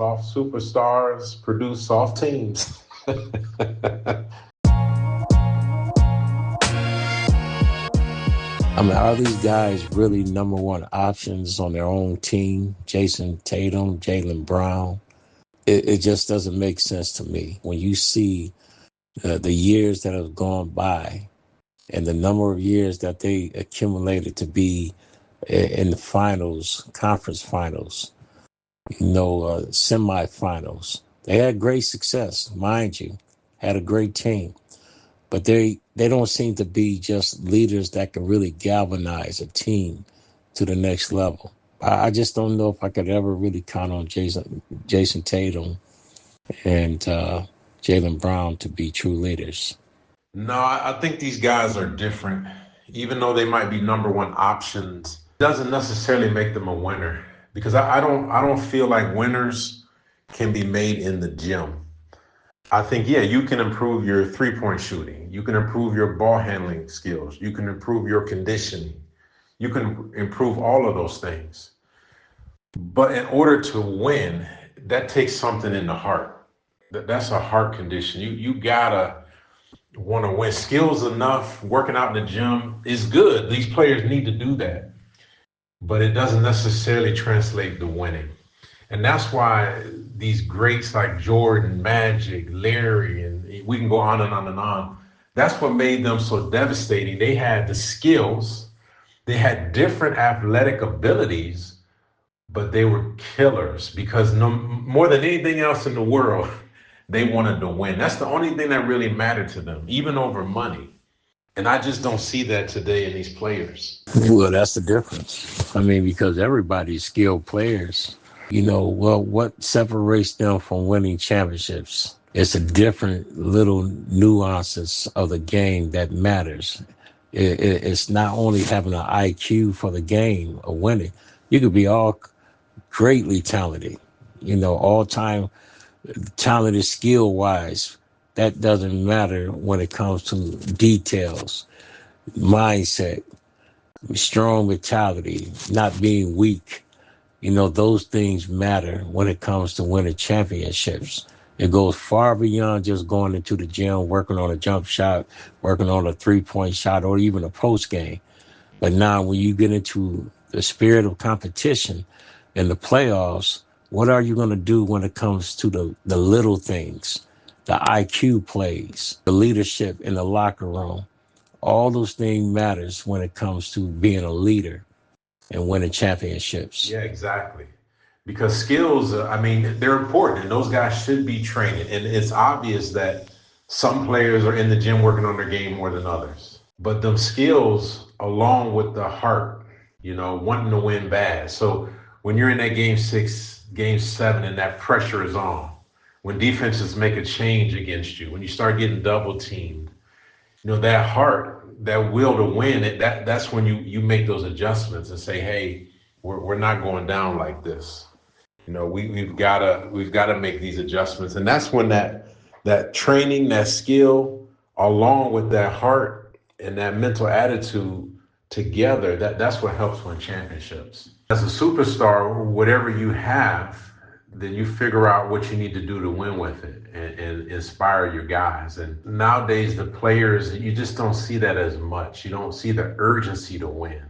Soft superstars produce soft teams. I mean, are these guys really number one options on their own team? Jayson, Tatum, Jaylen Brown. It just doesn't make sense to me. When you see the years that have gone by and the number of years that they accumulated to be in the finals, conference finals, semifinals. They had great success, mind you, had a great team, but they don't seem to be just leaders that can really galvanize a team to the next level. I just don't know if I could ever really count on Jayson Tatum and Jaylen Brown to be true leaders. No, I think these guys are different. Even though they might be number one options, doesn't necessarily make them a winner. Because I don't feel like winners can be made in the gym. I think, yeah, you can improve your 3-point shooting. You can improve your ball handling skills. You can improve your conditioning. You can improve all of those things. But in order to win, that takes something in the heart. That's a heart condition. You gotta want to win. Skills enough, working out in the gym is good. These players need to do that. But it doesn't necessarily translate to winning. And that's why these greats like Jordan, Magic, Larry, and we can go on and on and on. That's what made them so devastating. They had the skills, they had different athletic abilities, but they were killers because no more than anything else in the world, they wanted to win. That's the only thing that really mattered to them, even over money. And I just don't see that today in these players. Well, that's the difference. I mean, because everybody's skilled players. Well, what separates them from winning championships? It's the different little nuances of the game that matters. It's not only having an IQ for the game of winning. You could be all greatly talented, all time talented skill wise. That doesn't matter when it comes to details, mindset, strong mentality, not being weak. Those things matter when it comes to winning championships. It goes far beyond just going into the gym, working on a jump shot, working on a 3-point shot, or even a post game. But now when you get into the spirit of competition in the playoffs, what are you going to do when it comes to the little things, the IQ plays, the leadership in the locker room? All those things matters when it comes to being a leader and winning championships. Yeah, exactly. Because skills, I mean, they're important and those guys should be training. And it's obvious that some players are in the gym working on their game more than others. But them skills, along with the heart, wanting to win bad. So when you're in that game 6, game 7, and that pressure is on, when defenses make a change against you, when you start getting double teamed, that heart, that will to win, that's when you make those adjustments and say, hey, we're not going down like this. We've gotta make these adjustments. And that's when that training, that skill, along with that heart and that mental attitude together, that's what helps win championships. As a superstar, whatever you have, then you figure out what you need to do to win with it and inspire your guys. And nowadays, the players, you just don't see that as much. You don't see the urgency to win.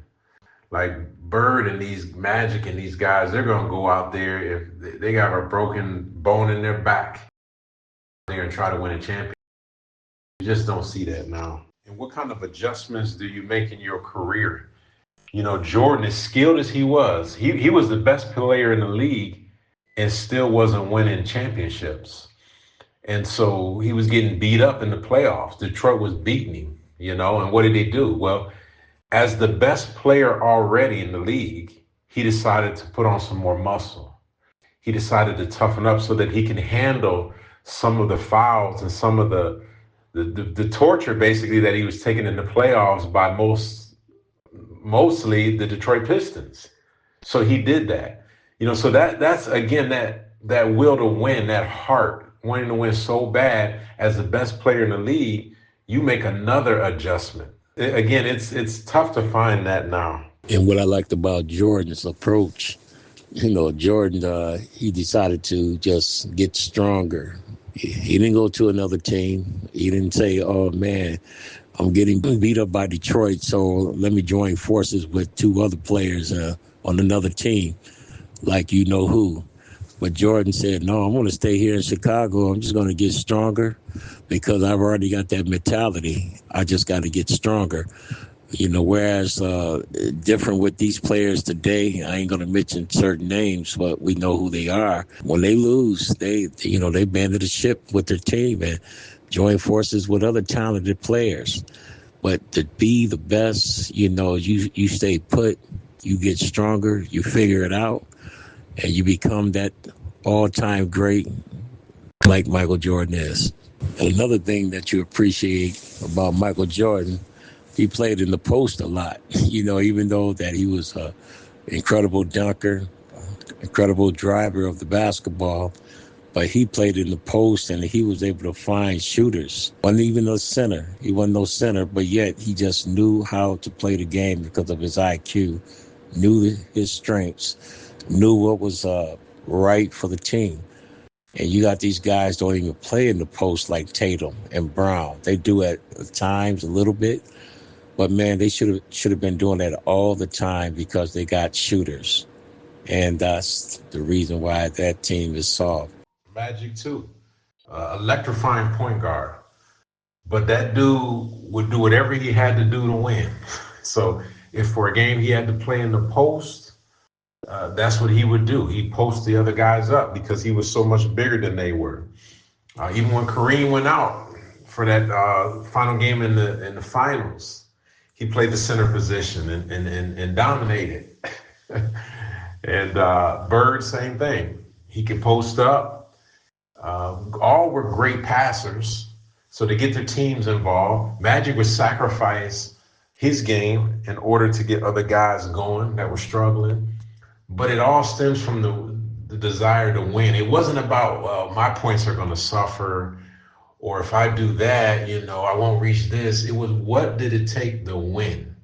Like Bird and these Magic and these guys, they're going to go out there if they got a broken bone in their back. They're going to try to win a championship. You just don't see that now. And what kind of adjustments do you make in your career? Jordan, as skilled as he was the best player in the league and still wasn't winning championships. And so he was getting beat up in the playoffs. Detroit was beating him, and what did he do? Well, as the best player already in the league, he decided to put on some more muscle. He decided to toughen up so that he can handle some of the fouls and some of the torture basically that he was taking in the playoffs by mostly the Detroit Pistons. So he did that. So that's again that will to win, that heart, wanting to win so bad as the best player in the league, you make another adjustment. Again, it's tough to find that now. And what I liked about Jordan's approach, Jordan, he decided to just get stronger. He didn't go to another team. He didn't say, oh, man, I'm getting beat up by Detroit, so let me join forces with two other players on another team, like you know who. But Jordan said, no, I'm going to stay here in Chicago. I'm just going to get stronger because I've already got that mentality. I just got to get stronger. Whereas different with these players today, I ain't going to mention certain names, but we know who they are. When they lose, they abandon the ship with their team and join forces with other talented players. But to be the best, you stay put, you get stronger, you figure it out, and you become that all-time great like Michael Jordan is. And another thing that you appreciate about Michael Jordan, he played in the post a lot, even though that he was an incredible dunker, incredible driver of the basketball, but he played in the post and he was able to find shooters. Wasn't even a center. He wasn't no center, but yet he just knew how to play the game because of his IQ, knew his strengths, knew what was right for the team. And you got these guys don't even play in the post like Tatum and Brown. They do at times a little bit, but man, they should have been doing that all the time because they got shooters, and that's the reason why that team is soft. Magic too, electrifying point guard. But that dude would do whatever he had to do to win. So if for a game he had to play in the post, that's what he would do. He'd post the other guys up because he was so much bigger than they were. Even when Kareem went out for that final game in the finals, he played the center position and dominated. And Bird, same thing. He could post up. All were great passers. So to get their teams involved, Magic would sacrifice his game in order to get other guys going that were struggling. But it all stems from the desire to win. It wasn't about, well, my points are going to suffer, or if I do that, I won't reach this. It was, what did it take to win?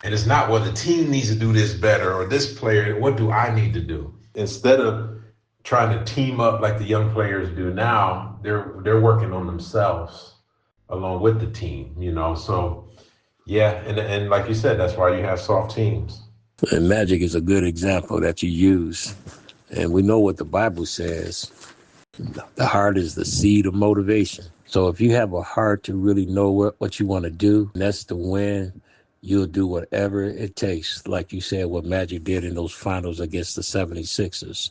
And it's not, well, the team needs to do this better, or this player, what do I need to do? Instead of trying to team up like the young players do now, they're working on themselves along with the team. So yeah, and like you said, that's why you have soft teams. And Magic is a good example that you use. And we know what the Bible says. The heart is the seed of motivation. So if you have a heart to really know what you want to do, and that's to win, you'll do whatever it takes. Like you said, what Magic did in those finals against the 76ers.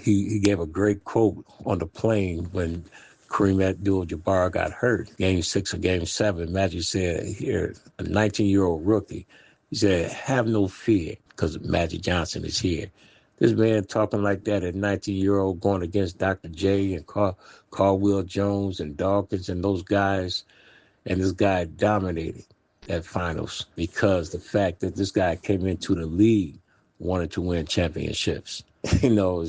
He gave a great quote on the plane when Kareem Abdul-Jabbar got hurt. Game 6 or Game 7, Magic said, here, a 19-year-old rookie, he said, have no fear because Magic Johnson is here. This man talking like that at 19-year-old going against Dr. J and Caldwell Jones and Dawkins and those guys, and this guy dominated that finals because the fact that this guy came into the league wanted to win championships.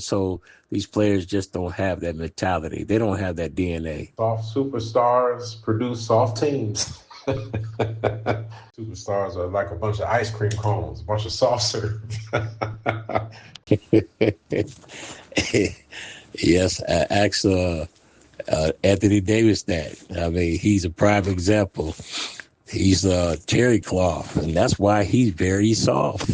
So these players just don't have that mentality. They don't have that DNA. Soft superstars produce soft teams. Superstars are like a bunch of ice cream cones, a bunch of soft serve. Yes, ask Anthony Davis that. I mean, he's a prime example. He's a terry cloth, and that's why he's very soft.